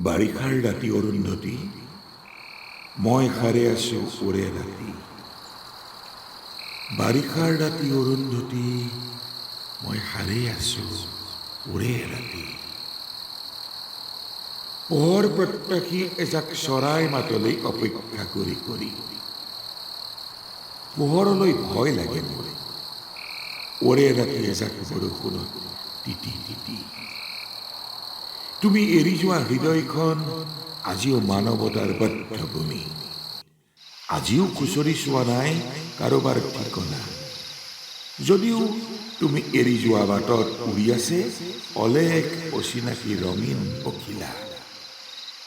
বাৰিষাৰ ৰাতি অৰুন্ধতী, মই সাৰে আছো ওৰে ৰাতি। বাৰিষাৰ ৰাতি অৰুন্ধতী, মই সাৰে আছো ওৰে ৰাতি। পোহৰ প্ৰত্যাশী এজাক চৰাই মাতলৈ অপেক্ষা কৰি কৰি পোহৰলৈ ভয় লাগে মোৰ। ওৰে ৰাতি এজাক বৰষুণত তিতি তিতি। তুমি এৰি যোৱা হৃদয়খন আজিও মানৱতাৰ বদ্ধভূমি। আজিও খুচৰি চোৱা নাই কাৰোবাৰ ঠিকনা। যদিও তুমি এৰি যোৱা বাটত উৰি আছে অলেখ অচিনাকি ৰঙীন পখিলা।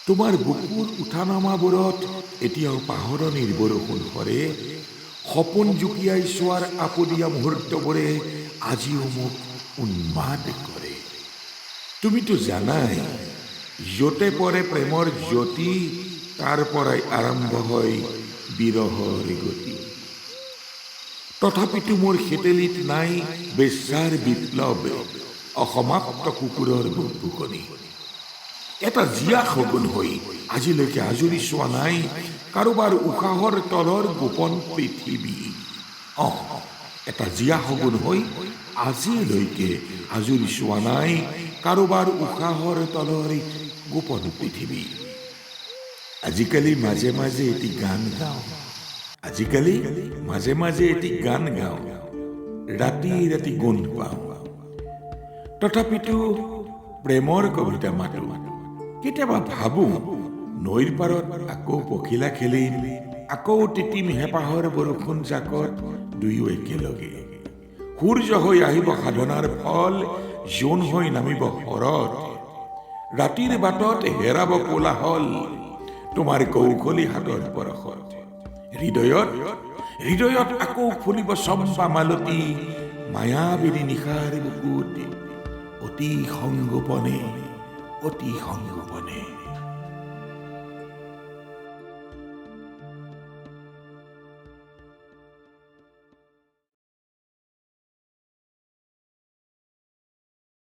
তোমাৰ বুকুৰ উঠা নমাবোৰত এতিয়াও পাহৰণিৰ বৰষুণ সৰে। সপোন জুকিয়াই চোৱাৰ আপদীয়া মুহূৰ্তবোৰে আজিও মোক উন্মাদ কৰে। তুমিতো জানাই, য'তে পৰে প্ৰেমৰ জ্যোতি তাৰ পৰাই আৰম্ভ হয় বিৰহৰ গতি। তথাপিতো মোৰ হেতেলিত নাই বেশ্যাৰ বিপ্লৱ, অসমাপ্ত কুকুৰৰ বুকবুকনি। এটা জীয়া সগুন হৈ আজিলৈকে আজৰি চোৱা নাই কাৰোবাৰ উশাহৰ তলৰ গোপন পৃথিৱী। এটা জীয়া সগুন হৈ আজিলৈকে আজৰি চোৱা নাই কাৰোবাৰ উশাহৰ তলৰ গোপন পৃথিৱী। আজিকালি মাজে মাজে এটি গান গাওঁ, আজিকালি মাজে মাজে এটি গান গাওঁ, ৰাতি ৰাতি গুণ পাওঁ। তথাপিতো প্ৰেমৰ কবিতা মাতো। কেতিয়াবা ভাবো নৈৰ পাৰত আকৌ পখিলা খেলিম, আকৌ তিতিম হেঁপাহৰ বৰষুণ জাকত দুয়ো একেলগে। সূৰ্য হৈ আহিব সাধনাৰ ফল, জোন হৈ নামিব শৰত। ৰাতিৰ বাটত হেৰাব কোলাহল তোমাৰ কৌশলী হাতৰ পৰশত। হৃদয়ত হৃদয়ত আকৌ ফুলিব চম্পা মালতী, মায়াবিনী নিশাৰ বুকুত অতি সংগোপনে অতি সংগোপনে।